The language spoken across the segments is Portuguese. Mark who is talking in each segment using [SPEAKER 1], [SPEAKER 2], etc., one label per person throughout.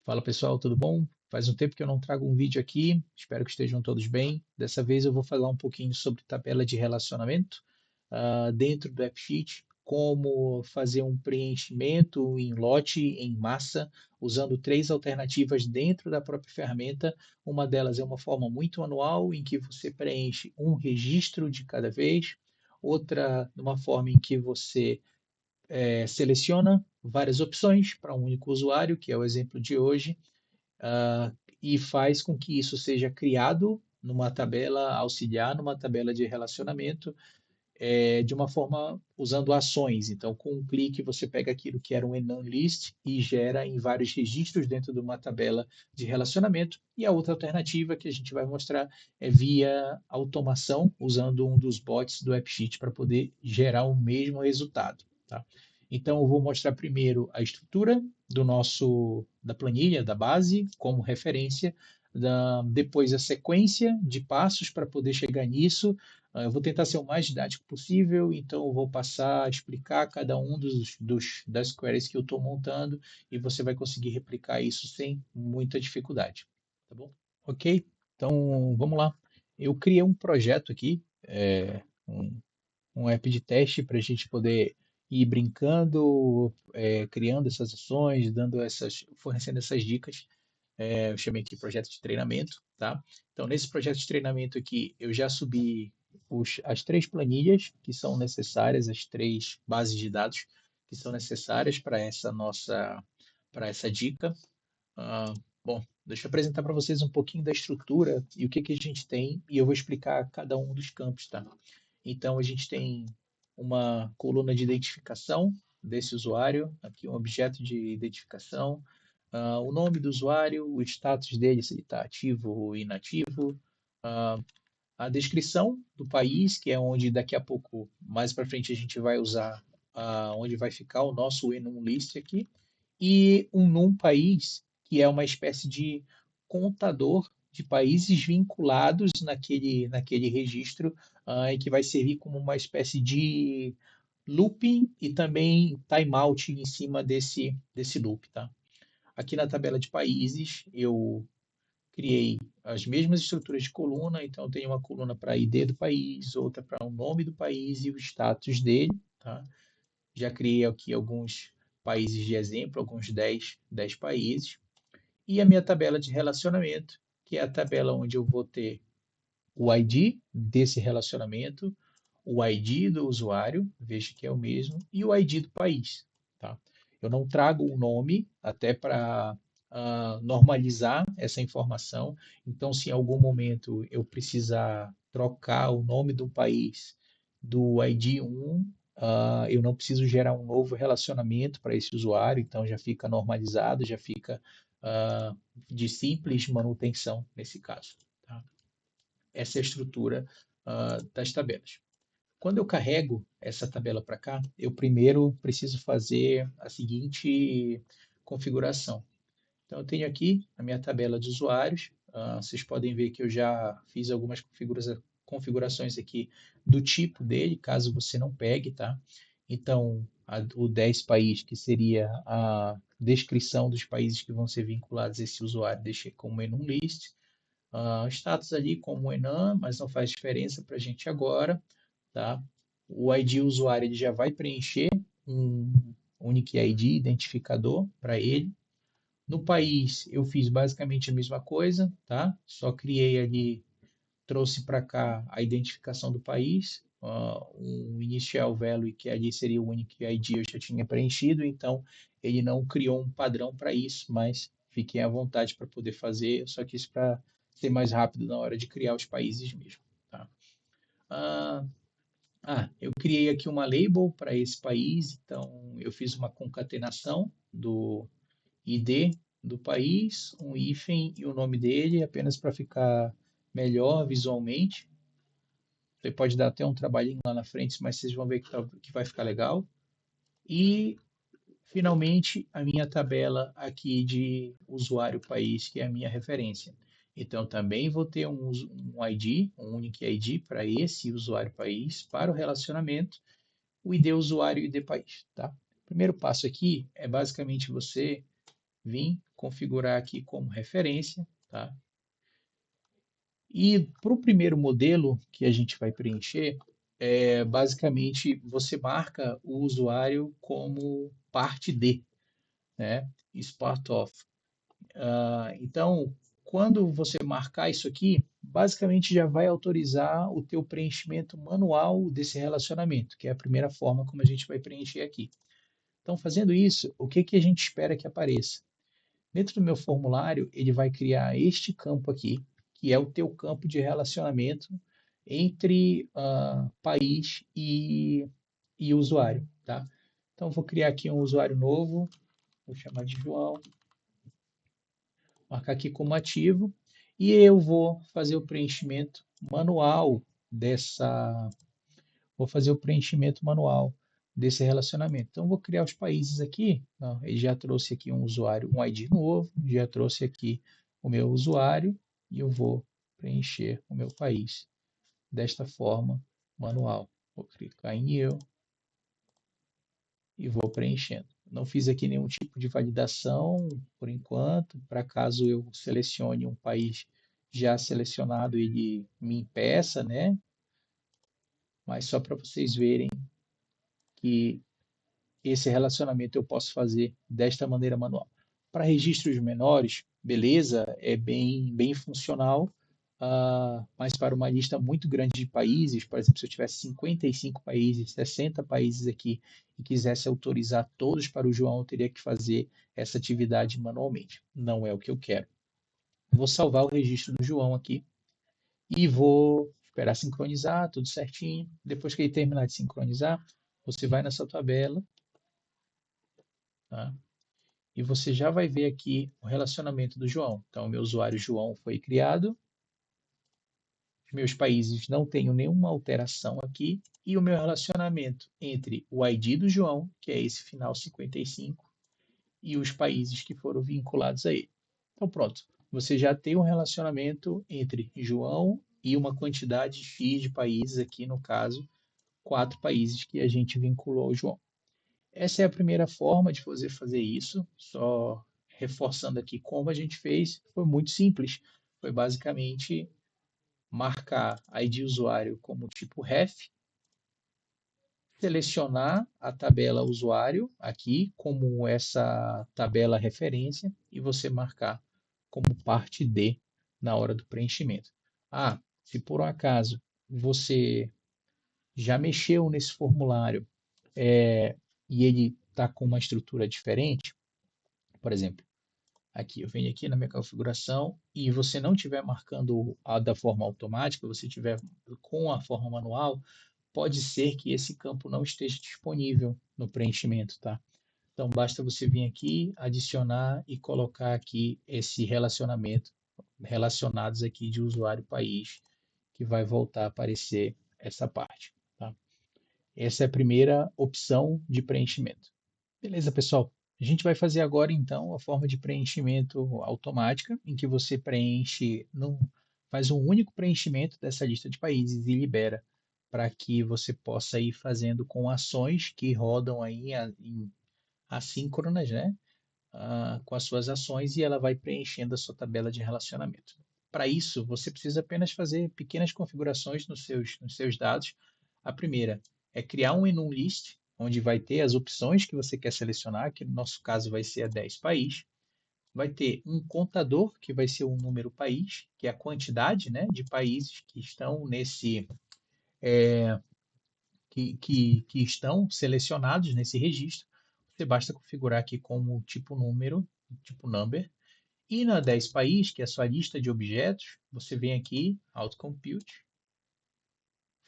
[SPEAKER 1] Fala pessoal, tudo bom? Faz um tempo que eu não trago um vídeo aqui, espero que estejam todos bem. Dessa vez eu vou falar um pouquinho sobre tabela de relacionamento dentro do AppSheet, como fazer um preenchimento em lote, em massa, usando três alternativas dentro da própria ferramenta. Uma delas é uma forma muito manual, em que você preenche um registro de cada vez, outra, numa forma em que você seleciona várias opções para um único usuário, que é o exemplo de hoje, ah, e faz com que isso seja criado numa tabela auxiliar, numa tabela de relacionamento, de uma forma usando ações. Então, com um clique, você pega aquilo que era um enum list e gera em vários registros dentro de uma tabela de relacionamento. E a outra alternativa que a gente vai mostrar é via automação, usando um dos bots do AppSheet para poder gerar o mesmo resultado. Tá? Então, eu vou mostrar primeiro a estrutura da planilha, da base, como referência, depois a sequência de passos para poder chegar nisso. Eu vou tentar ser o mais didático possível, então eu vou passar a explicar cada um das queries que eu estou montando e você vai conseguir replicar isso sem muita dificuldade, tá bom? Ok, então vamos lá. Eu criei um projeto aqui, um app de teste para a gente poder ir brincando, criando essas ações, fornecendo essas dicas. Eu chamei aqui projeto de treinamento, tá? Então, nesse projeto de treinamento aqui, eu já subi as três planilhas que são necessárias, as três bases de dados que são necessárias para essa dica. Bom, deixa eu apresentar para vocês um pouquinho da estrutura e o que que a gente tem, e eu vou explicar cada um dos campos, tá? Então, a gente tem uma coluna de identificação desse usuário, aqui um objeto de identificação, o nome do usuário, o status dele, se ele está ativo ou inativo, ah, a descrição do país, que é onde daqui a pouco, mais para frente, a gente vai usar, onde vai ficar o nosso enum list aqui, e um num país, que é uma espécie de contador de países vinculados naquele registro, e que vai servir como uma espécie de looping e também timeout em cima desse loop, tá? Aqui na tabela de países, eu criei as mesmas estruturas de coluna, então eu tenho uma coluna para ID do país, outra para o nome do país e o status dele, tá? Já criei aqui alguns países de exemplo, alguns 10 países, e a minha tabela de relacionamento, que é a tabela onde eu vou ter o ID desse relacionamento, o ID do usuário, veja que é o mesmo, e o ID do país, tá? Eu não trago o nome até para normalizar essa informação. Então, se em algum momento eu precisar trocar o nome do país do ID 1, eu não preciso gerar um novo relacionamento para esse usuário, então já fica normalizado, já fica uh, de simples manutenção nesse caso. Tá? Essa é a estrutura das tabelas. Quando eu carrego essa tabela para cá, eu primeiro preciso fazer a seguinte configuração. Então, eu tenho aqui a minha tabela de usuários. Vocês podem ver que eu já fiz algumas configurações aqui do tipo dele, caso você não pegue, tá? Então, o 10 país, que seria a descrição dos países que vão ser vinculados a esse usuário, deixei como enum list. Status ali como enum, mas não faz diferença para a gente agora, tá? O ID usuário ele já vai preencher um Unique ID, identificador para ele. No país, eu fiz basicamente a mesma coisa, tá? Só criei ali, trouxe para cá a identificação do país, um initial value, que ali seria o Unique ID, eu já tinha preenchido, então ele não criou um padrão para isso, mas fiquem à vontade para poder fazer, eu só quis para ser mais rápido na hora de criar os países mesmo, tá? Ah, eu criei aqui uma label para esse país, então eu fiz uma concatenação do ID do país, um hífen e o nome dele, apenas para ficar melhor visualmente. Você pode dar até um trabalhinho lá na frente, mas vocês vão ver que vai ficar legal. E, finalmente, a minha tabela aqui de usuário país, que é a minha referência. Então, também vou ter um ID, um Unique ID para esse usuário país, para o relacionamento, o ID usuário e ID país, tá? O primeiro passo aqui é basicamente você vim configurar aqui como referência, tá? E para o primeiro modelo que a gente vai preencher, basicamente você marca o usuário como parte de, né? Is part of. Então, quando você marcar isso aqui, basicamente já vai autorizar o teu preenchimento manual desse relacionamento, que é a primeira forma como a gente vai preencher aqui. Então, fazendo isso, o que que a gente espera que apareça? Dentro do meu formulário, ele vai criar este campo aqui, que é o teu campo de relacionamento entre país e usuário, tá? Então, vou criar aqui um usuário novo, vou chamar de João, marcar aqui como ativo, e eu vou fazer o preenchimento manual dessa, vou fazer o preenchimento manual desse relacionamento. Então, vou criar os países aqui. Não, ele já trouxe aqui um usuário, um ID novo, já trouxe aqui o meu usuário e eu vou preencher o meu país desta forma manual. Vou clicar em eu e vou preenchendo. Não fiz aqui nenhum tipo de validação por enquanto, para caso eu selecione um país já selecionado, ele me impeça, né? Mas só para vocês verem que esse relacionamento eu posso fazer desta maneira manual. Para registros menores, beleza, é bem funcional, mas para uma lista muito grande de países, por exemplo, se eu tivesse 55 países, 60 países aqui e quisesse autorizar todos para o João, eu teria que fazer essa atividade manualmente. Não é o que eu quero. Vou salvar o registro do João aqui e vou esperar sincronizar tudo certinho. Depois que ele terminar de sincronizar, você vai nessa tabela, tá? E você já vai ver aqui o relacionamento do João. Então, meu usuário João foi criado, os meus países não tenho nenhuma alteração aqui, e o meu relacionamento entre o ID do João, que é esse final 55, e os países que foram vinculados a ele. Então, pronto. Você já tem um relacionamento entre João e uma quantidade X de países, aqui no caso, 4 países que a gente vinculou ao João. Essa é a primeira forma de você fazer isso, só reforçando aqui como a gente fez, foi muito simples. Foi basicamente marcar ID usuário como tipo ref, selecionar a tabela usuário aqui como essa tabela referência e você marcar como parte de na hora do preenchimento. Se por um acaso você já mexeu nesse formulário e ele está com uma estrutura diferente, por exemplo, aqui eu venho aqui na minha configuração e você não estiver marcando a da forma automática, você tiver com a forma manual, pode ser que esse campo não esteja disponível no preenchimento, tá? Então basta você vir aqui, adicionar e colocar aqui esse relacionamento relacionados aqui de usuário país, que vai voltar a aparecer essa parte, tá? Essa é a primeira opção de preenchimento. Beleza, pessoal. A gente vai fazer agora, então, a forma de preenchimento automática, em que você faz um único preenchimento dessa lista de países e libera para que você possa ir fazendo com ações que rodam aí em assíncronas, né? Com as suas ações e ela vai preenchendo a sua tabela de relacionamento. Para isso, você precisa apenas fazer pequenas configurações nos seus dados. A primeira é criar um enum list, onde vai ter as opções que você quer selecionar, que no nosso caso vai ser a 10 país. Vai ter um contador, que vai ser o número país, que é a quantidade, né, de países que estão que estão selecionados nesse registro. Você basta configurar aqui como tipo número, tipo number. E na 10 país, que é a sua lista de objetos, você vem aqui, Auto Compute,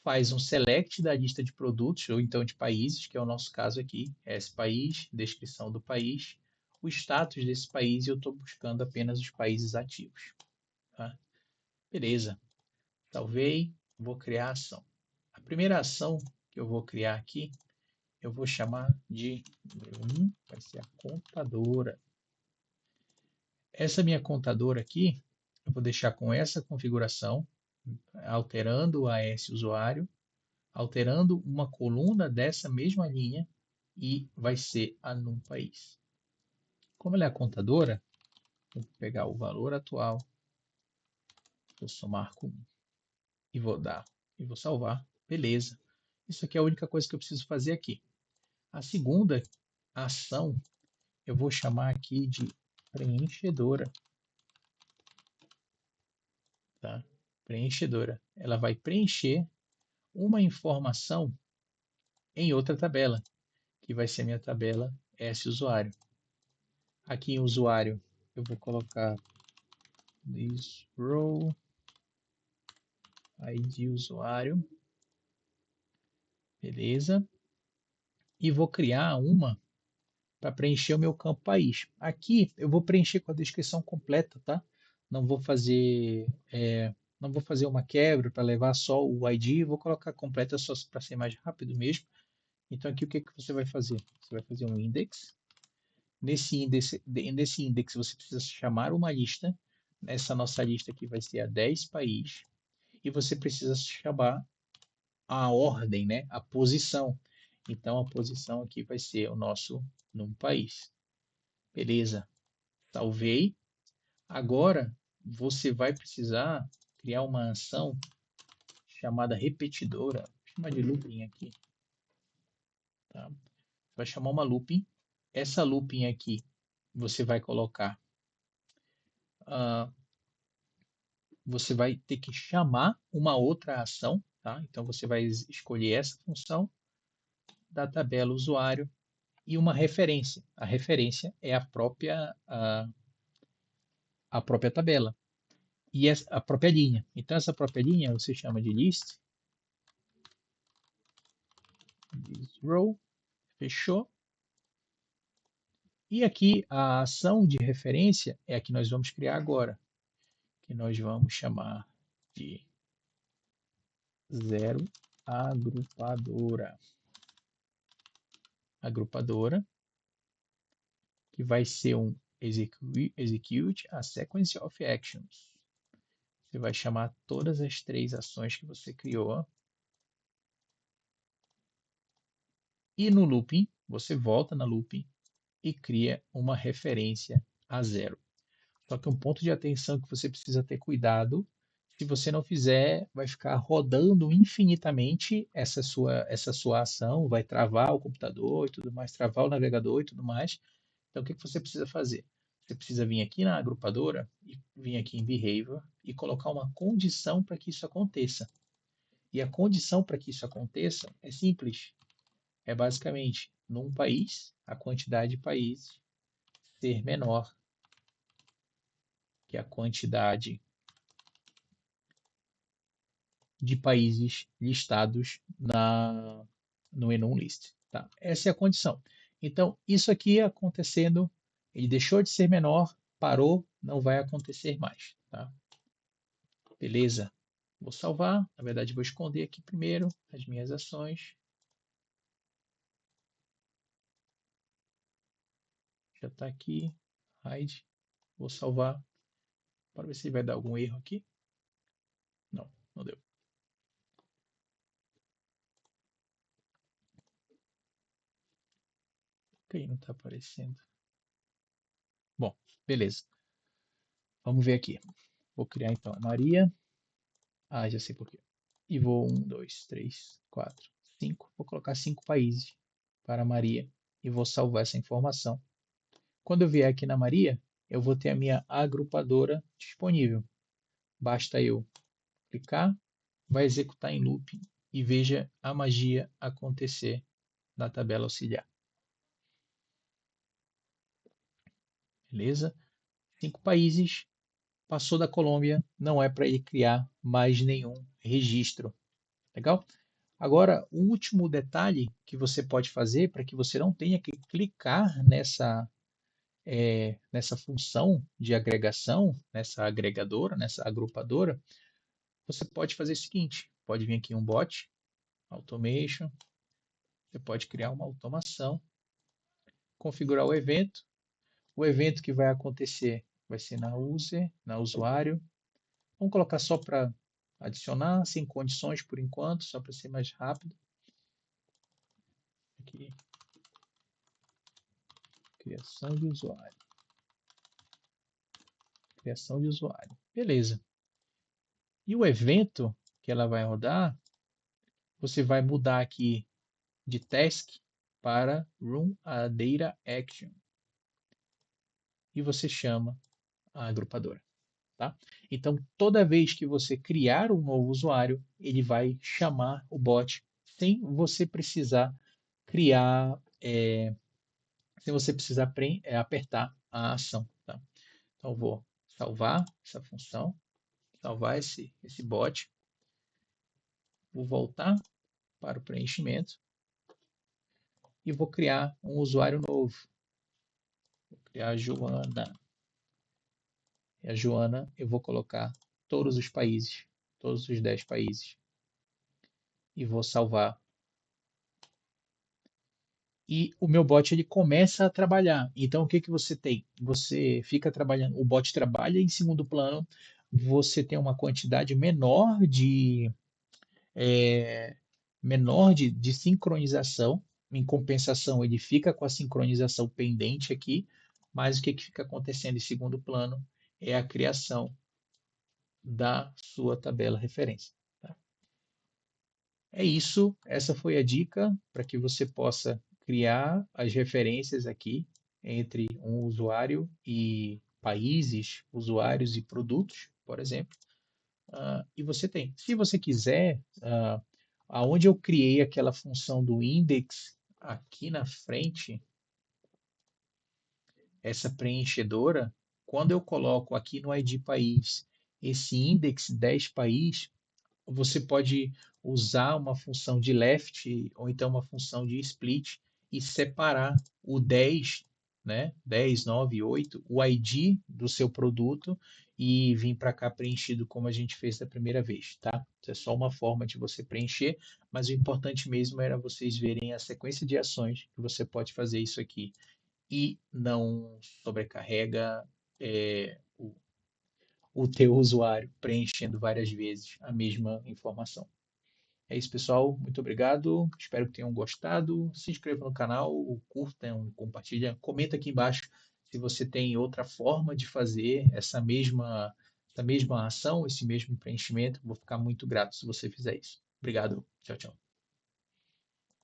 [SPEAKER 1] faz um select da lista de produtos, ou então de países, que é o nosso caso aqui, esse país, descrição do país, o status desse país, e eu estou buscando apenas os países ativos. Tá? Beleza. Salvei, vou criar a ação. A primeira ação que eu vou criar aqui, eu vou chamar de número 1, vai ser a contadora. Essa minha contadora aqui, eu vou deixar com essa configuração, alterando o AS usuário, alterando uma coluna dessa mesma linha e vai ser a num país. Como ela é a contadora, vou pegar o valor atual, vou somar com 1 e vou salvar. Beleza. Isso aqui é a única coisa que eu preciso fazer aqui. A segunda ação eu vou chamar aqui de preenchedora. Tá? Preenchedora. Ela vai preencher uma informação em outra tabela, que vai ser a minha tabela S usuário. Aqui em usuário eu vou colocar this row, ID usuário, beleza? E vou criar uma para preencher o meu campo país. Aqui eu vou preencher com a descrição completa, tá? Não vou fazer, não vou fazer uma quebra para levar só o ID, vou colocar completa só para ser mais rápido mesmo. Então aqui o que você vai fazer? Você vai fazer um index. Nesse index você precisa chamar uma lista. Essa nossa lista aqui vai ser a 10 países. E você precisa chamar a ordem, né? A posição. Então a posição aqui vai ser o nosso num país. Beleza. Salvei. Agora você vai precisar criar uma ação chamada repetidora. Vou chamar de looping aqui. Tá? Vai chamar uma looping. Essa looping aqui você vai colocar. Você vai ter que chamar uma outra ação. Tá? Então você vai escolher essa função da tabela usuário e uma referência. A referência é a própria tabela e a própria linha. Então essa própria linha você chama de list row, fechou. E aqui a ação de referência é a que nós vamos criar agora, que nós vamos chamar de 0 agrupadora. Agrupadora, que vai ser um execute a sequence of actions. Você vai chamar todas as 3 ações que você criou. E no looping, você volta na looping e cria uma referência a 0. Só que um ponto de atenção que você precisa ter cuidado, se você não fizer, vai ficar rodando infinitamente essa sua ação, vai travar o computador e tudo mais, travar o navegador e tudo mais. Então, o que você precisa fazer? Você precisa vir aqui na agrupadora, e vir aqui em Behavior e colocar uma condição para que isso aconteça. E a condição para que isso aconteça é simples. É basicamente, num país, a quantidade de países ser menor que a quantidade de países listados no enum list. Tá? Essa é a condição. Então, isso aqui acontecendo, ele deixou de ser menor, parou, não vai acontecer mais. Tá? Beleza? Vou salvar. Na verdade, vou esconder aqui primeiro as minhas ações. Já está aqui. Hide. Vou salvar. Para ver se vai dar algum erro aqui. Não, não deu. Ok, não está aparecendo. Bom, beleza. Vamos ver aqui. Vou criar então a Maria. Ah, já sei por quê. E vou 1, 2, 3, 4, 5. Vou colocar 5 países para Maria e vou salvar essa informação. Quando eu vier aqui na Maria, eu vou ter a minha agrupadora disponível. Basta eu clicar, vai executar em loop e veja a magia acontecer na tabela auxiliar. Beleza? 5 países, passou da Colômbia, não é para ele criar mais nenhum registro. Legal? Agora, o último detalhe que você pode fazer para que você não tenha que clicar nessa função de agregação, nessa agregadora, nessa agrupadora, você pode fazer o seguinte, pode vir aqui um bot, automation, você pode criar uma automação, configurar o evento que vai acontecer vai ser na user, na usuário, vamos colocar só para adicionar, sem condições por enquanto, só para ser mais rápido. Aqui. Criação de usuário. criação de usuário. Beleza. E o evento que ela vai rodar, você vai mudar aqui de task para Run a Data Action. E você chama a agrupadora. Tá? Então, toda vez que você criar um novo usuário, ele vai chamar o bot sem você precisar criar, sem você precisar apertar a ação. Tá? Então, eu vou salvar essa função, salvar esse bot, vou voltar para o preenchimento e vou criar um usuário novo. Vou criar a Joana. E a Joana, eu vou colocar todos os países, todos os 10 países. E vou salvar. E o meu bot ele começa a trabalhar. Então, o que que você tem? Você fica trabalhando, o bot trabalha em segundo plano, você tem uma quantidade menor de sincronização. Em compensação, ele fica com a sincronização pendente aqui, mas o que que fica acontecendo em segundo plano é a criação da sua tabela referência. Tá? É isso, essa foi a dica para que você possa criar as referências aqui entre um usuário e países, usuários e produtos, por exemplo. E você tem. Se você quiser, aonde eu criei aquela função do index aqui na frente, essa preenchedora, quando eu coloco aqui no ID país esse index 10 país, você pode usar uma função de left ou então uma função de split e separar o 10, né? 10, 9, 8, o ID do seu produto e vir para cá preenchido como a gente fez da primeira vez, tá? Isso é só uma forma de você preencher, mas o importante mesmo era vocês verem a sequência de ações que você pode fazer isso aqui e não sobrecarrega o teu usuário preenchendo várias vezes a mesma informação. É isso, pessoal. Muito obrigado. Espero que tenham gostado. Se inscreva no canal, curtam, compartilhem. Comenta aqui embaixo se você tem outra forma de fazer essa mesma ação, esse mesmo preenchimento. Vou ficar muito grato se você fizer isso. Obrigado. Tchau, tchau.